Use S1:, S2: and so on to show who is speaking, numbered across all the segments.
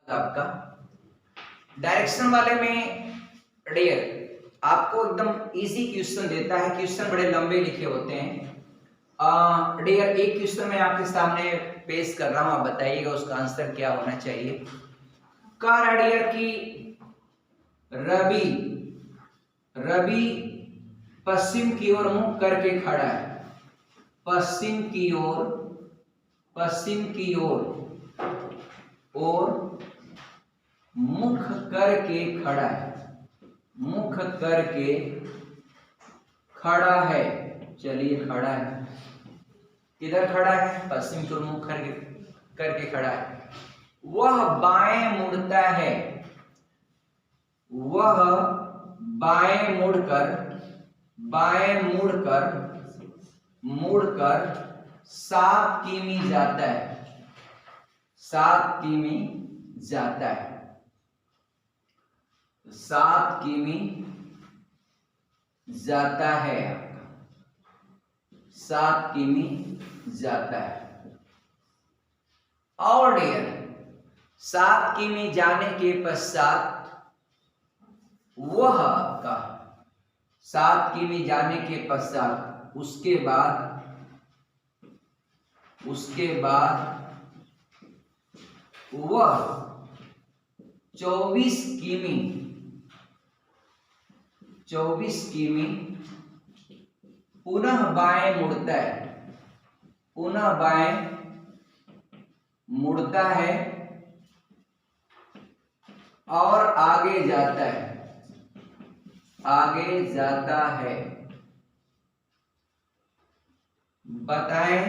S1: आपका डायरेक्शन वाले में डियर आपको एकदम इजी क्वेश्चन देता है। क्वेश्चन बड़े लंबे लिखे होते हैं। डियर एक क्वेश्चन मैं आपके सामने पेश कर रहा हूं, आप बताइएगा उसका आंसर क्या होना चाहिए। कह रहा डियर की रवि पश्चिम की ओर मुख करके खड़ा है। पश्चिम की ओर मुख करके खड़ा है। मुख करके खड़ा है। चलिए खड़ा है, किधर खड़ा है? पश्चिम की ओर मुख करके खड़ा है। वह बाएं मुड़ता है। वह बाएं मुड़कर 7 किमी जाता है। 7 किमी जाता है। 7 किमी जाता है। 7 किमी जाता है। और डियर 7 किमी जाने के पश्चात वह का 7 किमी जाने के पश्चात उसके बाद वह 24 किमी पुनः बाएं मुड़ता है और आगे जाता है। बताएं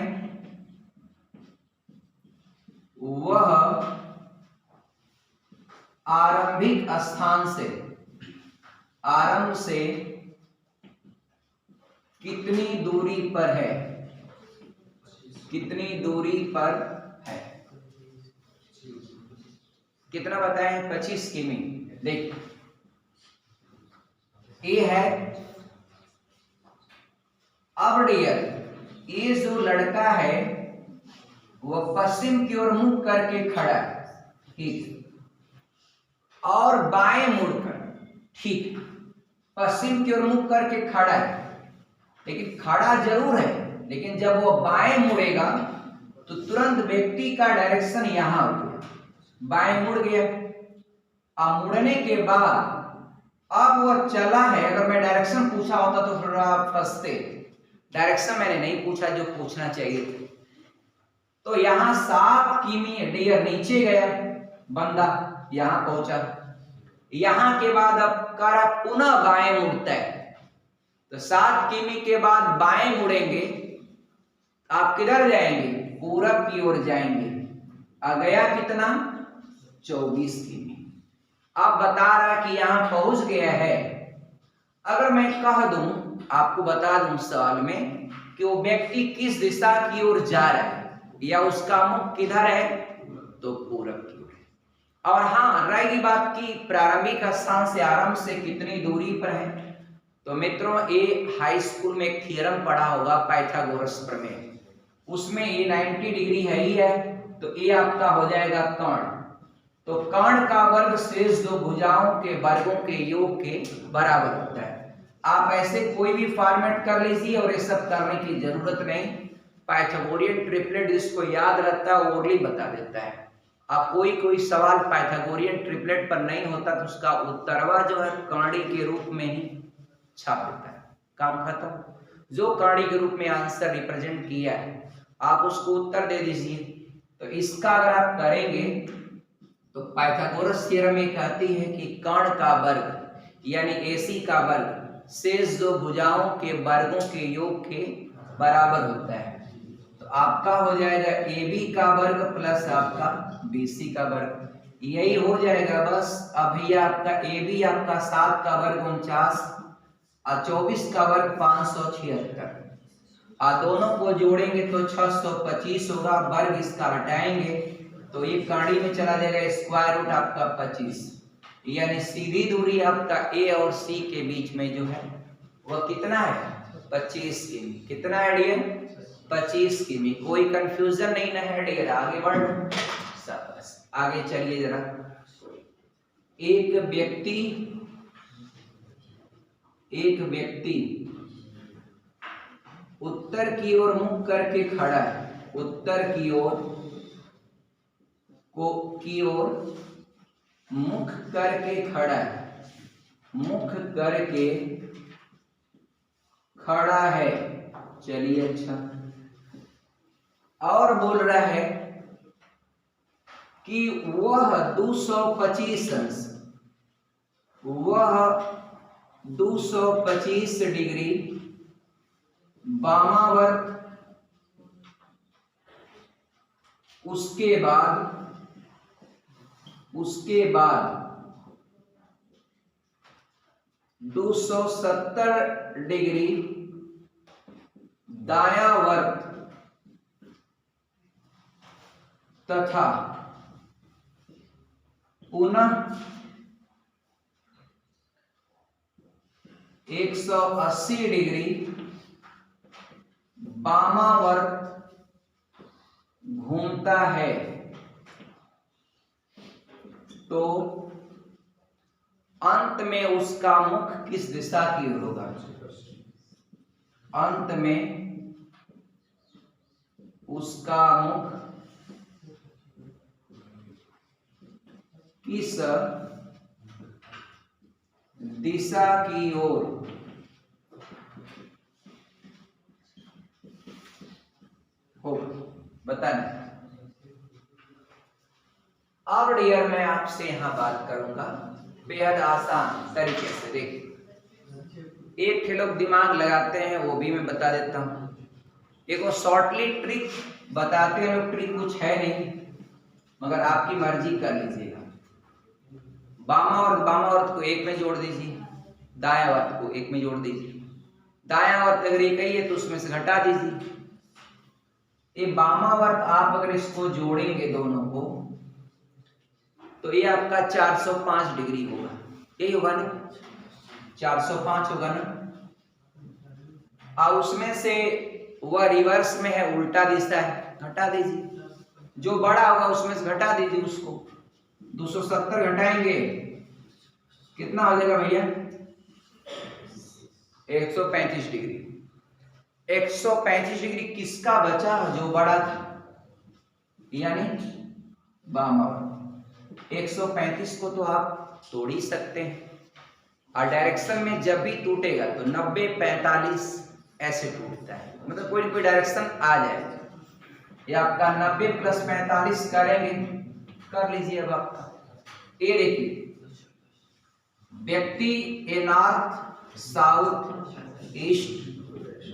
S1: वह आरंभिक स्थान से कितनी दूरी पर है? कितना बताएं? 25 किमी। देख ये है। अब डियर ये जो लड़का है वह पश्चिम की ओर मुख करके खड़ा है, ठीक, और बाएं मुड़कर, ठीक, पश्चिम की ओर मुख करके खड़ा है, लेकिन खड़ा जरूर है, लेकिन जब वो बाएं मुड़ेगा तो तुरंत व्यक्ति का डायरेक्शन यहां हो गया, बाएं मुड़ गया। अब मुड़ने के बाद अब वो चला है। अगर मैं डायरेक्शन पूछा होता तो फिर आप फंसते। डायरेक्शन मैंने नहीं पूछा जो पूछना चाहिए था। तो यहां 7 किमी डियर नीचे गया बंदा, यहां पहुंचा। यहां के बाद अब कारा पुनः बाएं मुड़ता है। तो 7 किमी के बाद बाएं मुड़ेंगे, आप किधर जाएंगे? पूरब की ओर जाएंगे। आ गया कितना? 24 किमी। अब बता रहा कि यहां पहुंच गया है। अगर मैं कह दूं, आपको बता दूं सवाल में कि वो व्यक्ति किस दिशा की ओर जा रहा है या उसका मुख किधर है, तो पूरब की ओर। और हाँ, रहेगी बात की प्रारंभिक स्थान से आरंभ से कितनी दूरी पर है। तो मित्रों ये हाई स्कूल में एक थ्योरम पढ़ा होगा पाइथागोरस प्रमेय, उसमें ये 90 डिग्री है ही है। तो ये आपका हो जाएगा कर्ण। तो कर्ण का वर्ग शेष दो भुजाओं के वर्गों के योग के बराबर होता है। आप ऐसे कोई भी फॉर्मेट कर लीजिए और ये सब करने की जरूरत नहीं। पाइथागोरियन ट्रिपलेट जिसको याद रहता है ओरली बता देता है। अब कोई सवाल पाइथागोरियन ट्रिपलेट पर नहीं होता तो उसका उत्तरवा जो है कर्णी के रूप में ही छाप देता है, काम खत्म। जो कर्णी के रूप में आंसर रिप्रेजेंट किया है आप उसको उत्तर दे दीजिए। तो इसका अगर आप करेंगे तो पाइथागोरस थ्योरम ये कहती है कि कर्ण का वर्ग यानी AC का वर्ग शेष दो भुजाओं के वर्गों के योग के बराबर होता है। तो आपका हो जाएगा AB का वर्ग प्लस आपका BC का वर्ग, यही हो जाएगा बस। अभी आपका AB आपका 7 का वर्ग 49 और 24 का वर्ग 576। दोनों को जोड़ेंगे तो 625 होगा। वर्ग इसका हटाएंगे तो ये कड़ी में चला जाएगा, स्क्वायर रूट आपका 25, यानी सीधी दूरी आपका A और C के बीच में जो है वह कितना है? 25 किमी। कितना है डियर? 25 किमी। कोई कंफ्यूजन नहीं ना है डियर, आगे बढ़। आगे चलिए जरा। एक व्यक्ति उत्तर की ओर मुख करके खड़ा है। उत्तर की ओर मुख करके खड़ा है। मुख करके खड़ा है। चलिए अच्छा। और बोल रहा है कि वह 225 अंश, वह 225 डिग्री वामावर्त, उसके बाद 270 डिग्री दायावर्त तथा पुनः 180 डिग्री वामावर्त घूमता है। तो अंत में उसका मुख किस दिशा की ओर होगा? अंत में उसका मुख किस दिशा की ओर होगा? बताना। अब डियर मैं आपसे यहां बात करूंगा बेहद आसान तरीके से। देखिए, एक लोग दिमाग लगाते हैं, वो भी मैं बता देता हूं। एक वो शॉर्टली ट्रिक बताते हैं लोग, ट्रिक कुछ है नहीं, मगर आपकी मर्जी कर लीजिएगा। बामावर्त को एक में जोड़ दीजिए, दायावर्त को एक में जोड़ दीजिए। दायावर्त अगर एक ही है तो उसमें से घटा दीजिए। ये वामावर्त आप अगर इसको जोड़ेंगे दोनों को तो ये आपका 405 डिग्री होगा। यही होगा ना, 405 होगा ना। और उसमें से वह रिवर्स में है, उल्टा दिशा है, घटा दीजिए। जो बड़ा होगा उसमें से घटा दीजिए उसको। 270 घटाएंगे कितना हो जाएगा भैया? 135 डिग्री। 135 डिग्री किसका बचा? जो बड़ा था, यानी वामावर्त। 135 को तो आप तोड़ ही सकते हैं, और डायरेक्शन में जब भी टूटेगा तो 90-45 ऐसे टूटता है, मतलब कोई ना कोई डायरेक्शन आ जाएगा। ये आपका 90 + 45 करेंगे, कर लीजिए। अब आपका ये देखिए, व्यक्ति ए नॉर्थ, साउथ, ईस्ट,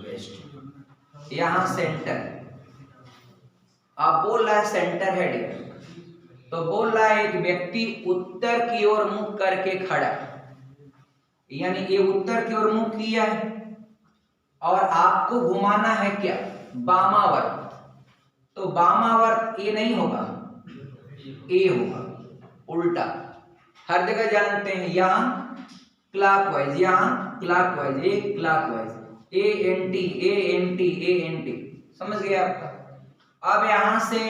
S1: वेस्ट, यहां सेंटर। आप बोल रहा है सेंटर है डियर, तो बोल रहा है एक व्यक्ति उत्तर की ओर मुख करके खड़ा, यानी ये उत्तर की ओर मुख किया है और आपको घुमाना है क्या? वामावर्त। तो वामावर्त ये नहीं होगा, ए होगा, उल्टा। हर जगह जानते हैं, यहां क्लॉकवाइज, यहां क्लॉकवाइज, ए क्लॉकवाइज, ए एंटी, समझ गए आपका? अब यहां से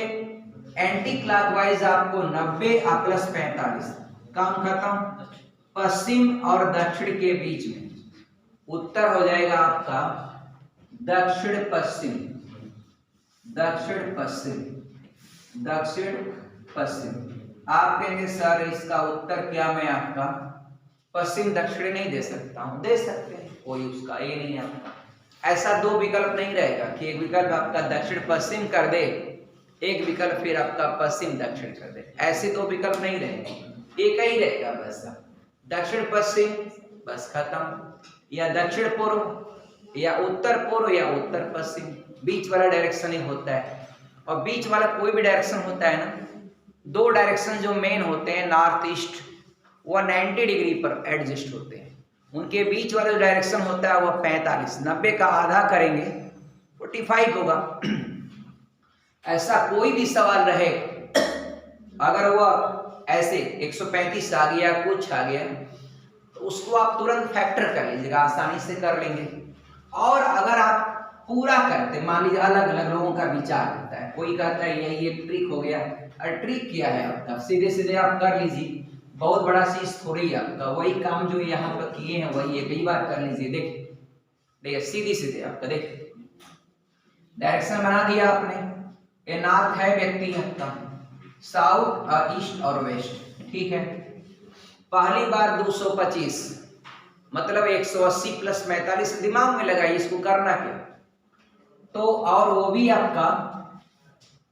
S1: एंटी क्लॉकवाइज आपको 90 + 45, काम खत्म। पश्चिम और दक्षिण के बीच में उत्तर हो जाएगा आपका दक्षिण पश्चिम, दक्षिण पश्चिम, दक्षिण पश्चिम। आप कहेंगे सर इसका उत्तर क्या मैं आपका पश्चिम दक्षिण नहीं दे सकता हूं? दे सकते हैं, कोई उसका ये नहीं है आपका। ऐसा दो विकल्प नहीं रहेगा कि एक विकल्प आपका दक्षिण पश्चिम कर दे, एक विकल्प फिर आपका पश्चिम दक्षिण कर दे। ऐसे दो विकल्प नहीं रहेंगे, एक ही रहेगा बस, दक्षिण पश्चिम, बस खत्म। या दक्षिण पूर्व, या उत्तर पूर्व, या उत्तर पश्चिम, बीच वाला डायरेक्शन ही होता है। और बीच वाला कोई भी डायरेक्शन होता है ना, दो डायरेक्शन जो मेन होते हैं नॉर्थ ईस्ट, वह 90 डिग्री पर एडजस्ट होते हैं। उनके बीच वाला जो डायरेक्शन होता है वह 45, 90 का आधा करेंगे 45 होगा। ऐसा कोई भी सवाल रहे, अगर वह ऐसे 135 आ गया, कुछ आ गया, तो उसको आप तुरंत फैक्टर कर लीजिएगा, आसानी से कर लेंगे। और अगर आप पूरा करते, मान लीजिए अलग अलग लोगों का विचार होता है, कोई कहता है यही एक ट्रिक हो गया, ट्रिक क्या है आपका, सीधे सीधे आप कर लीजिए, बहुत बड़ा चीज थोड़ी है आपका, वही काम जो यहाँ पर किए हैं वही है, कई बार कर लीजिए। देखिए सीधी सीधे आपका, देखिए डायरेक्शन बना दिया आपने, ये नॉर्थ है व्यक्ति आपका, साउथ ईस्ट और वेस्ट, ठीक है। पहली बार 225 मतलब 180 प्लस 45 दिमाग में लगाइए, इसको करना क्या तो, और वो भी आपका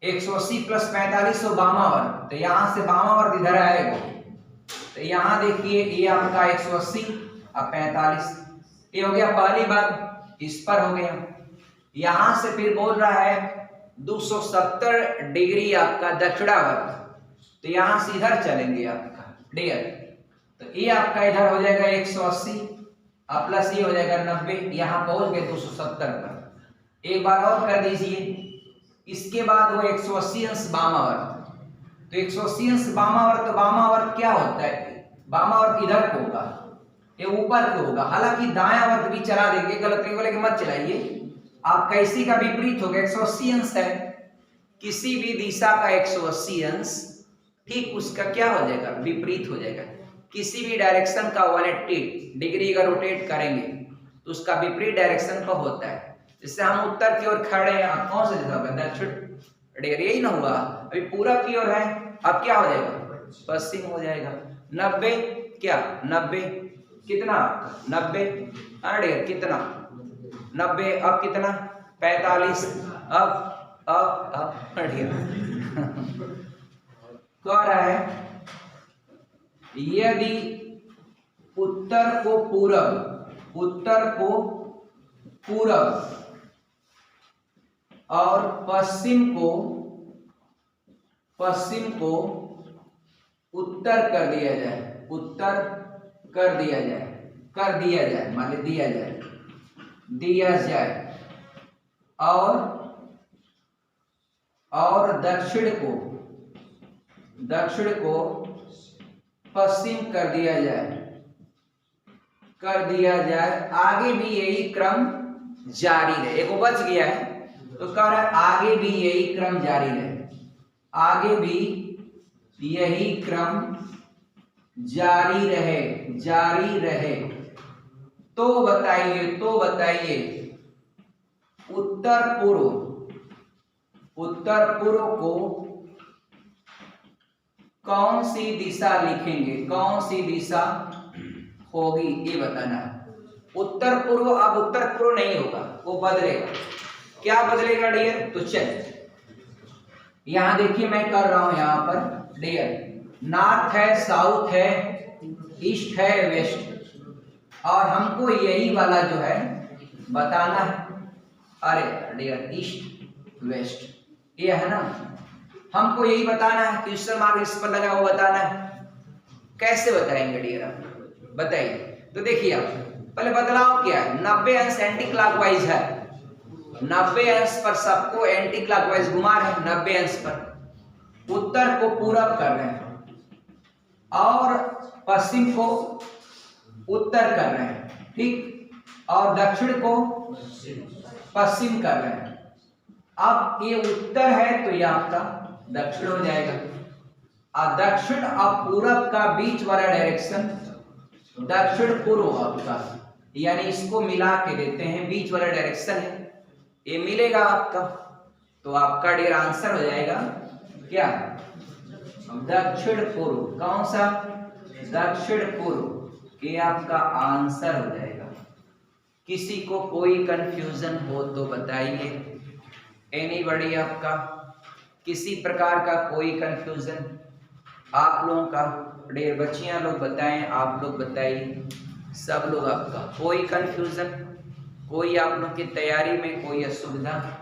S1: 180 प्लस 45 तो वामावर्त, तो यहाँ से वामावर्त इधर आएगा, तो यहाँ देखिए ये आपका 180 और 45, ये हो गया पहली बार, इस पर हो गया। यहाँ से फिर बोल रहा है 270 डिग्री आपका दक्षिणावर्त, तो यहाँ से इधर चलेंगे आपका डियर, तो ये आपका इधर हो जाएगा 180 और प्लस ये हो जाएगा 90, यहाँ पहुंच गए 270 पर। एक बार और कर दीजिए, इसके बाद वो 180 अंश वामावर्त, तो 180 अंश वामावर्त, तो वामावर्त क्या होता है, वामावर्त इधर को होगा, ये ऊपर को होगा, हालांकि दायावर्त भी चला देंगे, गलत नहीं बोले कि मत चलाइए, आपका इसी का विपरीत होगा, 180 अंश है, किसी भी दिशा का 180 अंश ठीक उसका क्या हो जाएगा, विपरीत हो जाएगा। किसी भी डायरेक्शन का 180 डिग्री अगर रोटेट करेंगे तो उसका विपरीत डायरेक्शन का होता है। जैसे हम उत्तर की ओर खड़े हैं, कौन सा दिशा होगा, दक्षिण, यही ना हुआ, अभी पूरब की ओर है, अब क्या हो जाएगा, पश्चिम हो जाएगा। 90 क्या 90 कितना 90 अरे कितना 90, अब कितना 45, अब कह रहा है यदि उत्तर को पूरब और पश्चिम को उत्तर कर दिया जाए, मान ली दिया जाए और दक्षिण को पश्चिम कर दिया जाए, आगे भी यही क्रम जारी रहे, एक बच गया है तो कह रहा है आगे भी यही क्रम जारी रहे, आगे भी यही क्रम जारी रहे, तो बताइए उत्तर पूर्व को कौन सी दिशा लिखेंगे, कौन सी दिशा होगी, ये बताना है। उत्तर पूर्व, अब उत्तर पूर्व नहीं होगा, वो बदलेगा, क्या बदलेगा डियर, तो चल यहां देखिए मैं कर रहा हूं, यहां पर डियर नॉर्थ है, साउथ है, ईस्ट है, वेस्ट, और हमको यही वाला जो है बताना है, अरे डियर ईस्ट वेस्ट ये है ना, हमको यही बताना है, क्वेश्चन मार्क इस पर लगा हुआ बताना है, कैसे बताएंगे डियर आप बताइए। तो देखिए आप पहले बदलाव क्या है, 90 अंश एंटी क्लॉकवाइज है, 90 अंश पर सबको एंटी क्लॉकवाइज घुमा रहे हैं, 90 अंश पर उत्तर को पूरब कर रहे हैं और पश्चिम को उत्तर कर रहे हैं, ठीक, और दक्षिण को पश्चिम कर रहे हैं। अब ये उत्तर है तो ये आपका दक्षिण हो जाएगा, और दक्षिण और पूरब का बीच वाला डायरेक्शन दक्षिण पूर्व आपका, यानी इसको मिला के देते हैं, बीच वाला डायरेक्शन है, ये मिलेगा आपका, तो आपका डियर आंसर हो जाएगा क्या, दक्षिण पूर्व, कौन सा, दक्षिण पूर्व, ये आपका आंसर हो जाएगा। किसी को कोई कंफ्यूजन हो तो बताइए, एनीबॉडी, आपका किसी प्रकार का कोई कंफ्यूजन आप लोगों का, डेढ़ बच्चियां लोग बताएं, आप लोग बताइए, सब लोग आपका कोई कंफ्यूजन, कोई आप लोग की तैयारी में कोई असुविधा।